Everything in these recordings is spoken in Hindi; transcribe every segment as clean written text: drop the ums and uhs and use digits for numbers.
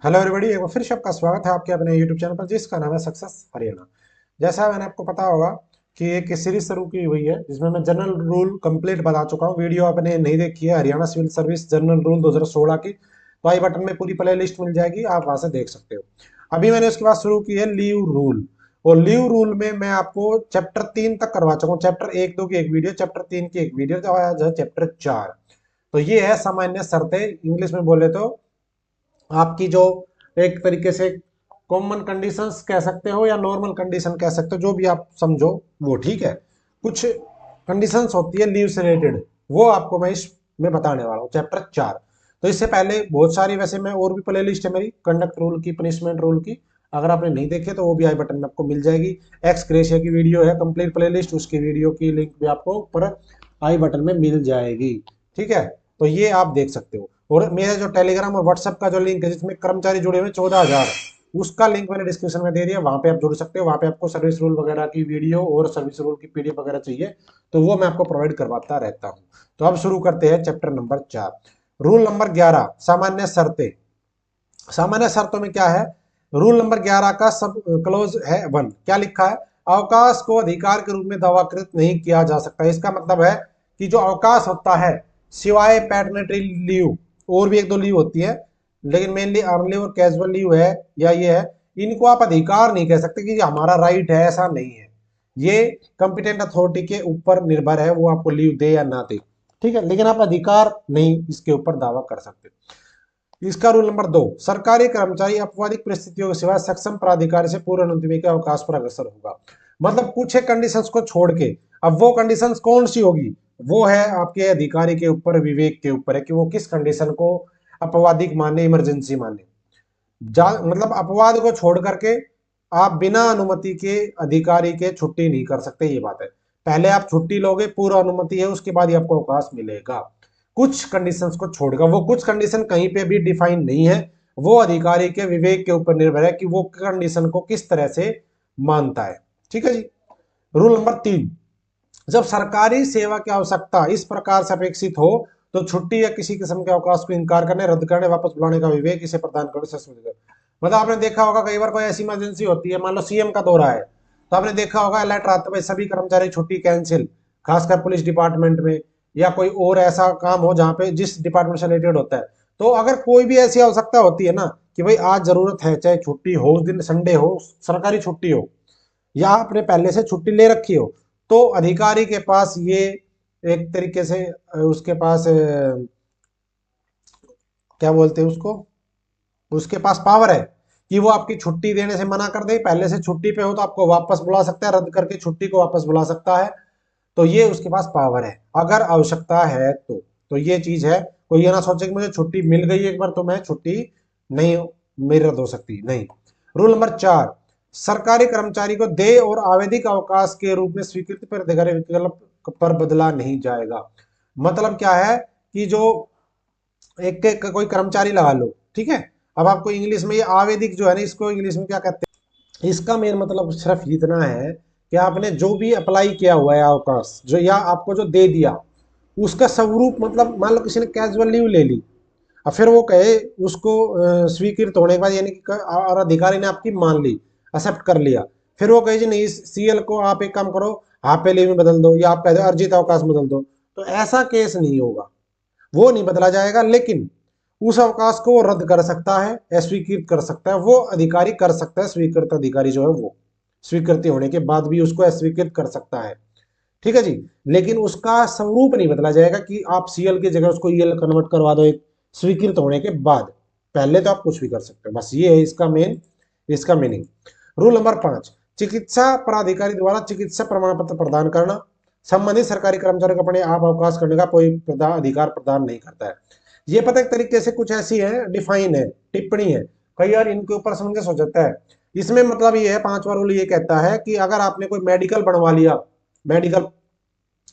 हेलो एवरीबॉडी, एक बार फिर से आपका स्वागत है आपके अपने यूट्यूब चैनल पर जिसका नाम है सक्सेस हरियाणा। जैसा मैंने आपको पता होगा कि एक सीरीज शुरू की हुई है जिसमें मैं जनरल रूल कंप्लीट बता चुका हूँ। वीडियो आपने नहीं देखी है Haryana civil service general rule 2016 की, तो आई बटन में पूरी प्ले लिस्ट मिल जाएगी, आप वहां से देख सकते हो। अभी मैंने उसके बाद शुरू की है लीव रूल, और लीव रूल में मैं आपको चैप्टर 3 तक करवा चुका हूँ। चैप्टर 1 2 की एक वीडियो, चैप्टर 3 की एक वीडियो, तो आज है चैप्टर 4। तो ये है सामान्य शर्तें, इंग्लिश में बोले तो आपकी जो एक तरीके से कॉमन कंडीशंस कह सकते हो या नॉर्मल कंडीशन कह सकते हो, जो भी आप समझो वो ठीक है। कुछ कंडीशंस होती है लीव से रिलेटेड, वो आपको मैं इसमें बताने वाला हूँ चैप्टर 4। तो इससे पहले बहुत सारी वैसे मैं और भी प्ले लिस्ट है मेरी, कंडक्ट रूल की, पनिशमेंट रूल की, अगर आपने नहीं देखे तो वो भी आई बटन में आपको मिल जाएगी। एक्स ग्रेशिया की वीडियो है कंप्लीट प्ले लिस्ट, उसकी वीडियो की लिंक भी आपको ऊपर आई बटन में मिल जाएगी। ठीक है, तो ये आप देख सकते हो। और मेरा जो टेलीग्राम और व्हाट्सएप का जो लिंक है जिसमें कर्मचारी जुड़े हुए 14,000, उसका लिंक मैंने डिस्क्रिप्शन में दे दिया, वहां पे आप जुड़ सकते हो। वहां पे आपको सर्विस रूल वगैरह की वीडियो और सर्विस रूल की पीडीएफ वगैरह चाहिए तो वो मैं आपको प्रोवाइड करवाता रहता हूँ। तो अब शुरू करते हैं चैप्टर नंबर 4। रूल नंबर 11, सामान्य शर्तें। सामान्य शर्तों में क्या है, रूल नंबर 11 का सब क्लोज है 1, क्या लिखा है, अवकाश को अधिकार के रूप में दावाकृत नहीं किया जा सकता। इसका मतलब है कि जो अवकाश होता है, सिवाय पैटर्निटी लीव, और भी एक दो लीव होती है, लेकिन मेनली अर्न लीव और कैजुअल लीव है या ये है, इनको आप अधिकार नहीं कह सकते कि हमारा राइट है, ऐसा नहीं है। ये कंपिटेंट अथॉरिटी के ऊपर निर्भर है, वो आपको लीव दे या ना दे। ठीक है, लेकिन आप अधिकार नहीं इसके ऊपर दावा कर सकते। इसका रूल नंबर 2, सरकारी कर्मचारी अपवादिक परिस्थितियों के सिवाय सक्षम प्राधिकारी से पूर्ण अनुमति के अवकाश पर अग्रसर होगा। मतलब कुछ एक कंडीशंस को छोड़ के, अब वो कंडीशंस कौन सी होगी, वो है आपके अधिकारी के ऊपर, विवेक के ऊपर है कि वो किस कंडीशन को अपवादिक माने, इमरजेंसी माने। मतलब अपवाद को छोड़ करके आप बिना अनुमति के अधिकारी के छुट्टी नहीं कर सकते, ये बात है। पहले आप छुट्टी लोगे, पूर्व अनुमति है, उसके बाद ही आपको अवकाश मिलेगा। कुछ कंडीशंस को छोड़कर, वो कुछ कंडीशन कहीं पे भी डिफाइन नहीं है, वो अधिकारी के विवेक के ऊपर निर्भर है कि वो कंडीशन को किस तरह से मानता है। ठीक है जी। रूल नंबर 3, जब सरकारी सेवा की आवश्यकता इस प्रकार से अपेक्षित हो तो छुट्टी या किसी किस्म के अवकाश को इनकार करने, रद्द करने, वापस बुलाने का विवेक इसे प्रदान करने से सुविधा। मतलब आपने देखा होगा कई बार कोई ऐसी इमरजेंसी होती है, मान लो सीएम का दौरा है, तो आपने देखा होगा अलर्ट आता है सभी कर्मचारी छुट्टी कैंसिल, खासकर पुलिस डिपार्टमेंट में, या कोई और ऐसा काम हो जहां पे जिस डिपार्टमेंट से रिलेटेड होता है। तो अगर कोई भी ऐसी आवश्यकता होती है ना कि भाई आज जरूरत है, चाहे छुट्टी हो, उस दिन संडे हो, सरकारी छुट्टी हो, या आपने पहले से छुट्टी ले रखी हो, तो अधिकारी के पास ये एक तरीके से उसके पास क्या बोलते हैं उसको, उसके पास पावर है कि वो आपकी छुट्टी देने से मना कर दे। पहले से छुट्टी पे हो तो आपको वापस बुला सकता है, रद्द करके छुट्टी को वापस बुला सकता है। तो ये उसके पास पावर है अगर आवश्यकता है तो ये चीज है। कोई ये ना सोचे कि मुझे छुट्टी मिल गई एक बार तो मैं छुट्टी नहीं, मेरी रद्द हो सकती नहीं। रूल नंबर 4, सरकारी कर्मचारी को देय और आवधिक अवकाश के रूप में स्वीकृति पर अधिकारी विकल्प पर बदला नहीं जाएगा। मतलब क्या है कि जो एक एक कोई कर्मचारी लगा लो, ठीक है। अब आपको इंग्लिश में ये आवेदिक जो है ना, इसको इंग्लिश में क्या कहते हैं, इसका मेन मतलब सिर्फ इतना है कि आपने जो भी अप्लाई किया हुआ है अवकाश जो, या आपको जो दे दिया, उसका स्वरूप, मतलब मान लो किसी ने कैजुअल लीव ले ली, अब फिर वो कहे उसको स्वीकृत होने के बाद, यानी कि और अधिकारी ने आपकी मान ली, एक्सेप्ट कर लिया, फिर वो कहे जी नहीं, इस सीएल को आप एक काम करो, हाफ पे लीव में बदल दो, या आप कह दो अर्जित अवकाश में बदल दो, तो ऐसा केस नहीं होगा, वो नहीं बदला जाएगा। लेकिन उस अवकाश को वो रद्द कर सकता है, अस्वीकृत कर सकता है, वो अधिकारी कर सकता है, स्वीकृत अधिकारी जो है वो स्वीकृति होने के बाद भी उसको अस्वीकृत कर सकता है। ठीक है जी। लेकिन उसका स्वरूप नहीं बदला जाएगा कि आप सीएल की जगह उसको ईएल कन्वर्ट करवा दो एक स्वीकृत होने के बाद, पहले तो आप कुछ भी कर सकते हो। बस ये है इसका मेन, इसका मीनिंग। रूल नंबर 5, चिकित्सा प्राधिकारी द्वारा चिकित्सा प्रमाण पत्र प्रदान करना। संबंधित सरकारी कर्मचारी को अपने आप अवकाश करने का कोई अधिकार प्रदान नहीं करता है। ये पता एक तरीके से कुछ ऐसी है, डिफाइन है, टिप्पणी है, कई बार इनके ऊपर समझ हो जाता है। इसमें मतलब ये है, 5वां रूल ये कहता है कि अगर आपने कोई मेडिकल बनवा लिया, मेडिकल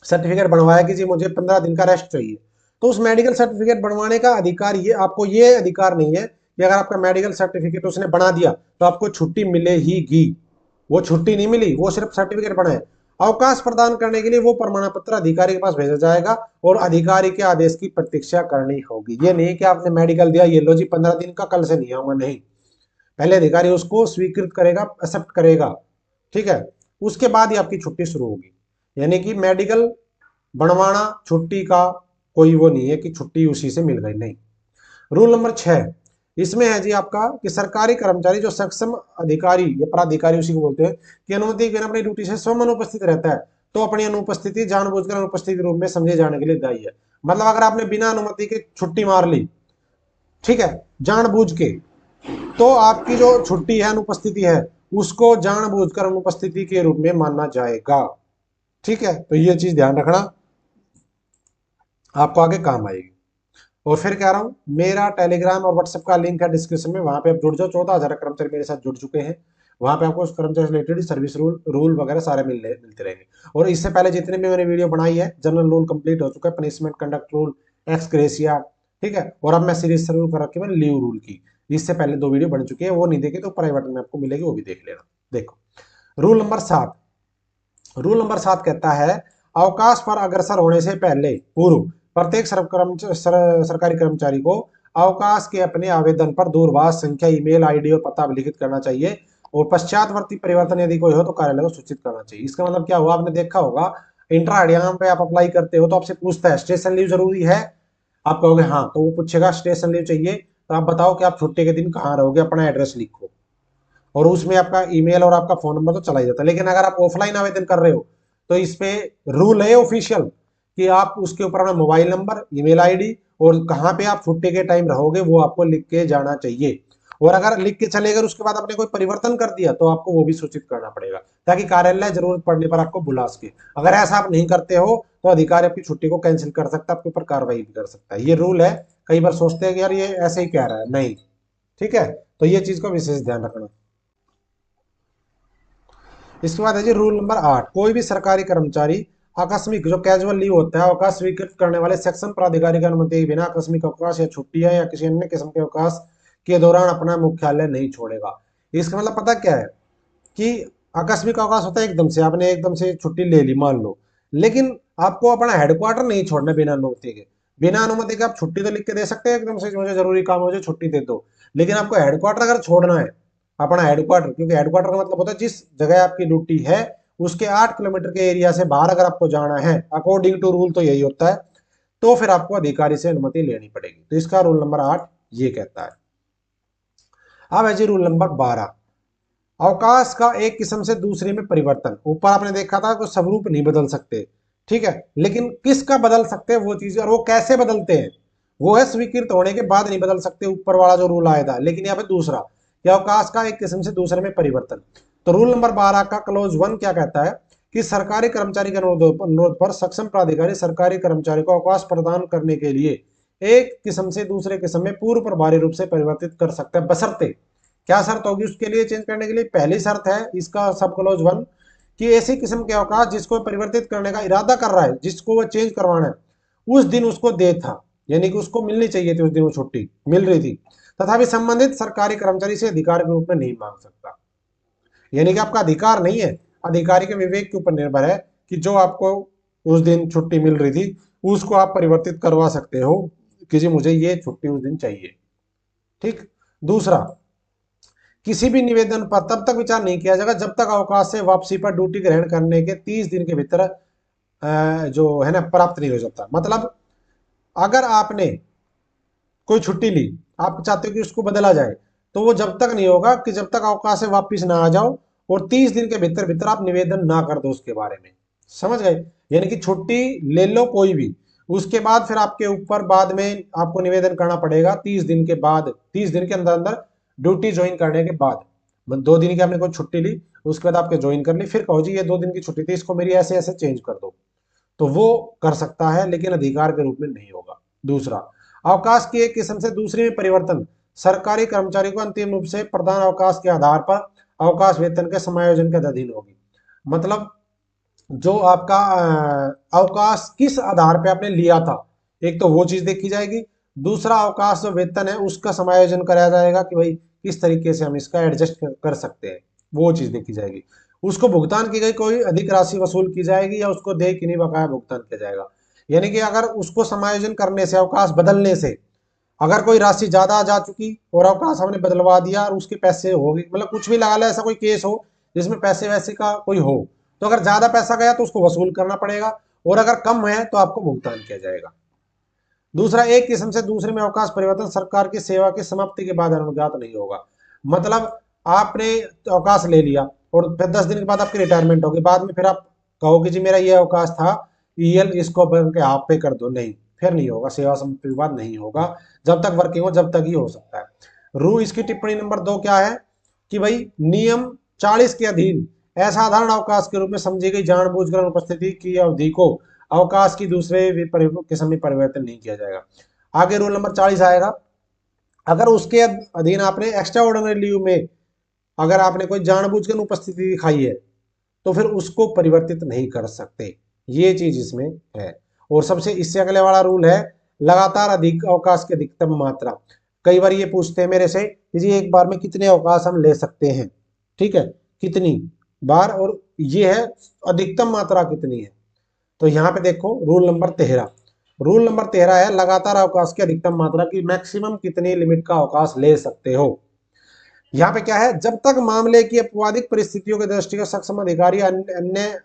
सर्टिफिकेट बनवाया कि जी मुझे 15 दिन का रेस्ट चाहिए, तो उस मेडिकल सर्टिफिकेट बनवाने का अधिकार, ये आपको ये अधिकार नहीं है कि अगर आपका मेडिकल सर्टिफिकेट उसने बना दिया तो आपको छुट्टी मिलेगी। वो छुट्टी नहीं मिली, वो सिर्फ सर्टिफिकेट बना है। अवकाश प्रदान करने के लिए वो प्रमाण पत्र अधिकारी के पास भेजा जाएगा और अधिकारी के आदेश की प्रतीक्षा करनी होगी। ये नहीं कि आपने मेडिकल दिया, ये लो जी 15 दिन का, कल से नहीं आऊंगा, नहीं। पहले अधिकारी उसको स्वीकृत करेगा, एक्सेप्ट करेगा, ठीक है, उसके बाद ही आपकी छुट्टी शुरू होगी। यानी कि मेडिकल बनवाना छुट्टी का कोई वो नहीं है कि छुट्टी उसी से मिल गई, नहीं। रूल नंबर 6 इसमें है जी आपका कि सरकारी कर्मचारी जो सक्षम अधिकारी या प्राधिकारी उसी को बोलते हैं कि अनुमति के बिना अपनी ड्यूटी से स्वयं अनुपस्थित रहता है तो अपनी अनुपस्थिति जानबूझकर अनुपस्थित के रूप में समझे जाने के लिए दायी है। मतलब अगर आपने बिना अनुमति के छुट्टी मार ली, ठीक है, जानबूझ के, तो आपकी जो छुट्टी है, अनुपस्थिति है, उसको जानबूझकर अनुपस्थिति के रूप में माना जाएगा। ठीक है, तो ये चीज ध्यान रखना, आपको आगे काम आएगी। और फिर कह रहा हूं, मेरा टेलीग्राम और व्हाट्सएप का लिंक है डिस्क्रिप्शन में, वहां पे आप जुड़ जाओ। 14,000 कर्मचारी मेरे साथ जुड़ चुके हैं। वहां पे आपको उस कर्मचारी से रिलेटेड सर्विस रूल वगैरह सारे मिलते रहेंगे। और इससे पहले जितने भी मैंने वीडियो बनाई है, जनरल रूल कंप्लीट हो चुका है, punishment, conduct rule, x gratia, ठीक है, और अब मैं सीरीज शुरू कर रखी है लीव रूल की। इससे पहले 2 वीडियो बन चुकी है, वो नहीं देखे तो प्राइवेट में आपको मिलेगी, वो भी देख लेना। देखो रूल नंबर 7, रूल नंबर 7 कहता है अवकाश पर अग्रसर होने से पहले पूर्व प्रत्येक सरकारी कर्मचारी को अवकाश के अपने आवेदन पर दूरभाष संख्या, ईमेल आईडी और पता लिखित करना चाहिए और पश्चातवर्ती परिवर्तन यदि कोई हो तो कार्यालय को सूचित करना चाहिए। इसका मतलब क्या हुआ, आपने देखा होगा इंट्रा हरियाणा पे आप अप्लाई करते हो तो आपसे पूछता है स्टेशन लीव जरूरी है, आप कहोगे हाँ, तो वो पूछेगा स्टेशन लीव चाहिए तो आप बताओ कि आप छुट्टी के दिन कहाँ रहोगे, अपना एड्रेस लिखो, और उसमें आपका ईमेल और आपका फोन नंबर तो चला ही जाता है। लेकिन अगर आप ऑफलाइन आवेदन कर रहे हो तो इस पे रूल है ऑफिशियल कि आप उसके ऊपर अपना मोबाइल नंबर, ईमेल आईडी और कहाँ पे आप छुट्टी के टाइम रहोगे वो आपको लिख के जाना चाहिए। और अगर लिख के चले गए उसके बाद आपने कोई परिवर्तन कर दिया तो आपको वो भी सूचित करना पड़ेगा ताकि कार्यालय जरूरत पड़ने पर आपको बुला सके। अगर ऐसा आप नहीं करते हो तो अधिकारी आपकी छुट्टी को कैंसिल कर सकता है, आपके ऊपर कार्रवाई भी कर सकता है। ये रूल है। कई बार सोचते हैं कि यार ये ऐसे ही कह रहा है, नहीं, ठीक है, तो ये चीज का विशेष ध्यान रखना। इसके बाद है जी रूल नंबर 8, कोई भी सरकारी कर्मचारी आकस्मिक जो कैजुअल लीव होता है अवकाश स्वीकृत करने वाले सेक्शन प्राधिकारी की अनुमति के बिना आकस्मिक अवकाश या छुट्टियां या किसी अन्य किस्म के अवकाश के दौरान अपना मुख्यालय नहीं छोड़ेगा। इसका मतलब पता क्या है कि आकस्मिक अवकाश होता है, एकदम से आपने एकदम से छुट्टी ले ली मान लो, लेकिन आपको अपना हेडक्वार्टर नहीं छोड़ना बिना अनुमति के। बिना अनुमति के आप छुट्टी तो लिख के दे सकते हैं एकदम से, मुझे जरूरी काम हो जाए छुट्टी दे दो, लेकिन आपको हेडक्वार्टर अगर छोड़ना है, अपना हेडक्वार्टर, क्योंकि हेडक्वार्टर का मतलब होता है जिस जगह आपकी ड्यूटी है उसके 8 किलोमीटर के एरिया से बाहर अगर आपको जाना है, अकॉर्डिंग टू रूल तो यही होता है, तो फिर आपको अधिकारी से अनुमति लेनी पड़ेगी। तो इसका रूल नंबर 8 ये कहता है। अब है जी रूल नंबर 12, अवकाश का एक किस्म से दूसरे में परिवर्तन। ऊपर आपने देखा था कि स्वरूप नहीं बदल सकते, ठीक है, लेकिन किसका बदल सकते हैं वो चीज, और वो कैसे बदलते हैं वो है स्वीकृत होने के बाद नहीं बदल सकते, ऊपर वाला जो रूल आया था। लेकिन यहाँ पे दूसरा कि अवकाश का एक किस्म से दूसरे में परिवर्तन। तो रूल नंबर 12 का क्लोज 1 क्या कहता है कि सरकारी कर्मचारी के अनुरोध पर सक्षम प्राधिकारी सरकारी कर्मचारी को अवकाश प्रदान करने के लिए एक किस्म से दूसरे किस्म में पूर्व प्रभारी रूप से परिवर्तित कर सकता है, बशर्ते क्या शर्त होगी उसके लिए चेंज करने के लिए। पहली शर्त है इसका सब क्लोज 1 कि ऐसी किस्म के अवकाश जिसको परिवर्तित करने का इरादा कर रहा है, जिसको वो चेंज करवाना है, उस दिन उसको दे था, यानी कि उसको मिलनी चाहिए थी, उस दिन वो छुट्टी मिल रही थी, तथापि संबंधित सरकारी कर्मचारी से अधिकार के रूप में नहीं मांग सकता। यानी कि आपका अधिकार नहीं है, अधिकारी के विवेक के ऊपर निर्भर है कि जो आपको उस दिन छुट्टी मिल रही थी उसको आप परिवर्तित करवा सकते हो कि जी मुझे ये छुट्टी उस दिन चाहिए। ठीक। दूसरा, किसी भी निवेदन पर तब तक विचार नहीं किया जाएगा जब तक अवकाश से वापसी पर ड्यूटी ग्रहण करने के 30 दिन के भीतर जो है ना प्राप्त नहीं हो सकता। मतलब अगर आपने कोई छुट्टी ली, आप चाहते हो कि उसको बदला जाए, तो वो जब तक नहीं होगा कि जब तक अवकाश से वापस ना आ जाओ और 30 दिन के भीतर भीतर आप निवेदन ना कर दो उसके बारे में। समझ गए? यानी कि छुट्टी ले लो कोई भी, उसके बाद फिर आपके ऊपर बाद में आपको निवेदन करना पड़ेगा 30 दिन के बाद, 30 दिन के अंदर अंदर ड्यूटी ज्वाइन करने के बाद। 2 दिन की आपने कोई छुट्टी ली, उसके बाद आपके ज्वाइन कर ली, फिर कहो जी ये 2 दिन की छुट्टी थी, इसको मेरी ऐसे ऐसे चेंज कर दो, तो वो कर सकता है, लेकिन अधिकार के रूप में नहीं होगा। दूसरा, अवकाश की एक किस्म से दूसरे में परिवर्तन सरकारी कर्मचारी को अंतिम रूप से प्रदान अवकाश के आधार पर अवकाश वेतन के समायोजन के अधीन होगी। मतलब जो आपका अवकाश किस आधार पे आपने लिया था, एक तो वो चीज देखी जाएगी, दूसरा अवकाश जो वेतन है उसका समायोजन कराया जाएगा कि भाई किस तरीके से हम इसका एडजस्ट कर सकते हैं, वो चीज देखी जाएगी। उसको भुगतान की गई कोई अधिक राशि वसूल की जाएगी या उसको देय कि नहीं बकाया भुगतान किया जाएगा। यानी कि अगर उसको समायोजन करने से, अवकाश बदलने से अगर कोई राशि ज्यादा जा चुकी और अवकाश हमने बदलवा दिया और उसके पैसे हो गए, मतलब कुछ भी लगा लो, ऐसा कोई केस हो जिसमें पैसे वैसे का कोई हो, तो अगर ज्यादा पैसा गया तो उसको वसूल करना पड़ेगा, और अगर कम है तो आपको भुगतान किया जाएगा। दूसरा, एक किस्म से दूसरे में अवकाश परिवर्तन सरकार की सेवा की समाप्ति के बाद अनुज्ञात नहीं होगा। मतलब आपने अवकाश ले लिया और फिर 10 दिन के बाद आपकी रिटायरमेंट होगी, बाद में फिर आप कहो कि जी मेरा ये अवकाश था, ईएल इसको बन के आप पे कर दो, नहीं, फिर नहीं होगा, सेवा समाप्ति के बाद नहीं होगा। जब तक वर्किंग हो जब तक ही हो सकता है। रू इसकी टिप्पणी नंबर 2 क्या है कि भाई नियम 40 के अधीन असाधारण अवकाश के रूप में समझी गई जानबूझकर अनुपस्थिति की अवधि को अवकाश की दूसरे किस्म में परिवर्तन नहीं किया जाएगा। आगे रूल नंबर 40 आएगा, अगर उसके अधीन आपने एक्स्ट्रा ऑर्डिनरी लीव में अगर आपने कोई जानबूझकर उपस्थिति दिखाई है तो फिर उसको परिवर्तित नहीं कर सकते, ये चीज इसमें है। और सबसे इससे अगले वाला रूल है लगातार अधिक अवकाश की अधिकतम मात्रा। कई बार ये पूछते हैं मेरे से कि जी एक बार में कितने अवकाश हम ले सकते हैं, ठीक है, कितनी बार, और ये है अधिकतम मात्रा कितनी है। तो यहाँ पे देखो रूल नंबर 13 है लगातार अवकाश की अधिकतम मात्रा की मैक्सिमम कितनी लिमिट का अवकाश ले सकते हो। यहाँ पे क्या है, जब तक मामले की अपवादिक परिस्थितियों के दृष्टिगत सक्षम अधिकारी अन्य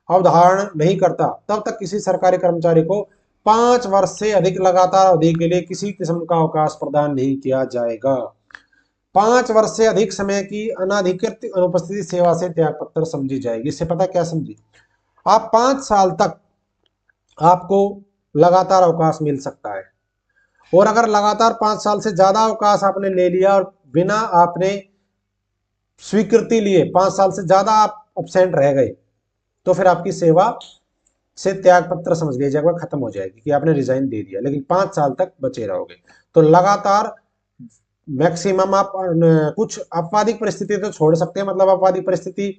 अवधारण नहीं करता तब तक किसी सरकारी कर्मचारी को 5 वर्ष से अधिक लगातार अवधि के लिए किसी किस्म का अवकाश प्रदान नहीं किया जाएगा। 5 वर्ष से अधिक समय की अनाधिकृत अनुपस्थिति सेवा से त्याग पत्र समझी जाएगी। इससे पता क्या समझी, आप 5 साल तक आपको लगातार अवकाश मिल सकता है, और अगर लगातार 5 साल से ज्यादा अवकाश आपने ले लिया और बिना आपने स्वीकृति लिए 5 साल से ज्यादा आप अब्सेंट रह गए तो फिर आपकी सेवा से त्याग पत्र समझ लिया जाएगा, खत्म हो जाएगी कि आपने रिजाइन दे दिया, लेकिन 5 साल तक बचे रहोगे। तो लगातार मैक्सिमम आप कुछ अपवादिक परिस्थिति तो छोड़ सकते हैं, मतलब अपवादिक परिस्थिति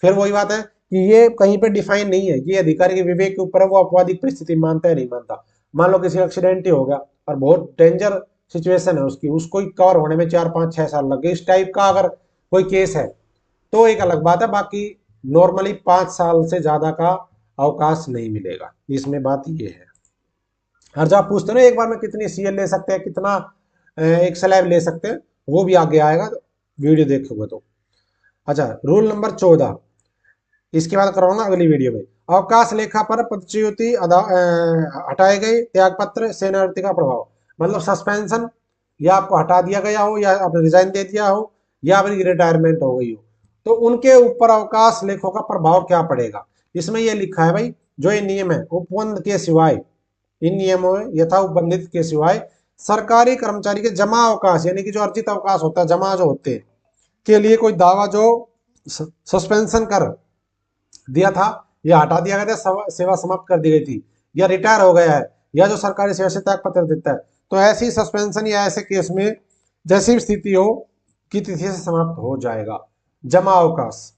फिर वही बात है कि ये कहीं पे डिफाइन नहीं है, ये अधिकारी के विवेक के ऊपर है, वो अपवादिक परिस्थिति मानता है नहीं मानता। मान लो किसी एक्सीडेंट ही हो गया और बहुत डेंजर सिचुएशन है उसकी, उसको कवर होने में 4 5 6 साल लग गए, इस टाइप का अगर कोई केस है तो एक अलग बात है, बाकी नॉर्मली 5 साल से ज्यादा का अवकाश नहीं मिलेगा, इसमें बात ये है। और जब आप पूछते हो ना एक बार में कितनी सीएल ले सकते हैं, कितना एक स्लैब ले सकते हैं, वो भी आगे आएगा वीडियो देखोगे तो। अच्छा, रूल नंबर 14 इसके बाद करवाऊंगा अगली वीडियो में। अवकाश लेखा पर पदच्युति हटाए गए त्याग पत्र सेनानिवृत्ति का प्रभाव, मतलब सस्पेंशन या आपको हटा दिया गया हो या आपने रिजाइन दे दिया हो या आपकी रिटायरमेंट हो गई हो, तो उनके ऊपर अवकाश लेखों का प्रभाव क्या पड़ेगा। इसमें यह लिखा है भाई, जो ये नियम है उपबंध के सिवाय, इन नियमों में यथा उपबंधित के सिवाय सरकारी कर्मचारी के जमा अवकाश यानी कि जो अर्जित अवकाश होता है, जमा जो होते हैं के लिए कोई दावा जो सस्पेंशन कर दिया था या हटा दिया गया था, सेवा समाप्त कर दी गई थी या रिटायर हो गया है या जो सरकारी सेवा से त्याग पत्र देता है, तो ऐसी सस्पेंशन या ऐसे केस में जैसी स्थिति हो की तिथि से समाप्त हो जाएगा। जमा अवकाश,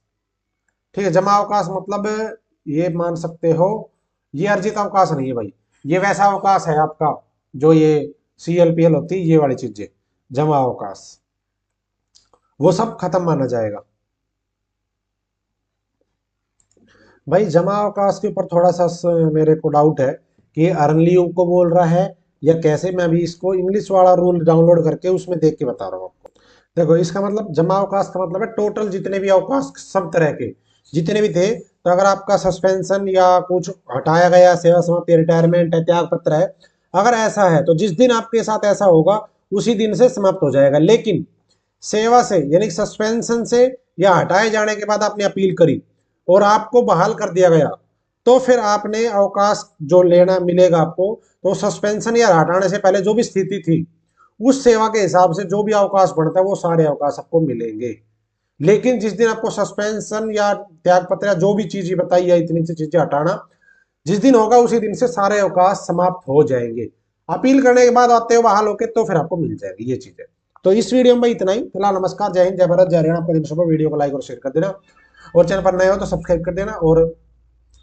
ठीक है, जमा अवकाश मतलब ये मान सकते हो ये अर्जित अवकाश नहीं है भाई, ये वैसा अवकाश है आपका जो ये सीएलपीएल होती है, ये वाली चीजें जमा अवकाश, वो सब खत्म माना जाएगा। भाई जमा अवकाश के ऊपर थोड़ा सा मेरे को डाउट है कि अर्न लीव को बोल रहा है या कैसे, मैं अभी इसको इंग्लिश वाला रूल डाउनलोड करके उसमें देख के बता रहा हूँ आपको। देखो इसका मतलब जमा अवकाश का मतलब है टोटल जितने भी अवकाश सब तरह के जितने भी थे, तो अगर आपका सस्पेंशन या कुछ हटाया गया, सेवा समाप्ति, रिटायरमेंट है, त्याग पत्र है, अगर ऐसा है तो जिस दिन आपके साथ ऐसा होगा उसी दिन से समाप्त हो जाएगा। लेकिन सेवा से यानी सस्पेंशन से या हटाए जाने के बाद आपने अपील करी और आपको बहाल कर दिया गया, तो फिर आपने अवकाश जो लेना मिलेगा आपको, तो सस्पेंशन या हटाने से पहले जो भी स्थिति थी उस सेवा के हिसाब से जो भी अवकाश बढ़ता है वो सारे अवकाश आपको मिलेंगे। लेकिन जिस दिन आपको सस्पेंशन या त्याग पत्र या जो भी चीज बताई है, इतनी सी चीजें हटाना जिस दिन होगा उसी दिन से सारे अवकाश समाप्त हो जाएंगे। अपील करने के बाद आते हो बहाल होके तो फिर आपको मिल जाएगी ये चीजें। तो इस वीडियो में इतना ही फिलहाल। नमस्कार, जय हिंद, जय भारत, जय हरियाणा। आपका दिन शुभ हो। वीडियो को लाइक और शेयर कर देना और चैनल पर नए हो तो सब्सक्राइब कर देना। और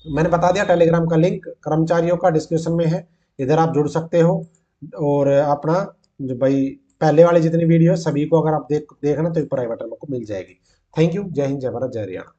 मैंने बता दिया टेलीग्राम का लिंक कर्मचारियों का डिस्क्रिप्शन में है, इधर आप जुड़ सकते हो। और अपना जो भाई पहले वाली जितनी वीडियो सभी को अगर आप देखना तो ऊपर आई बटन को मिल जाएगी। थैंक यू, जय हिंद, जय भारत, जय हरियाणा।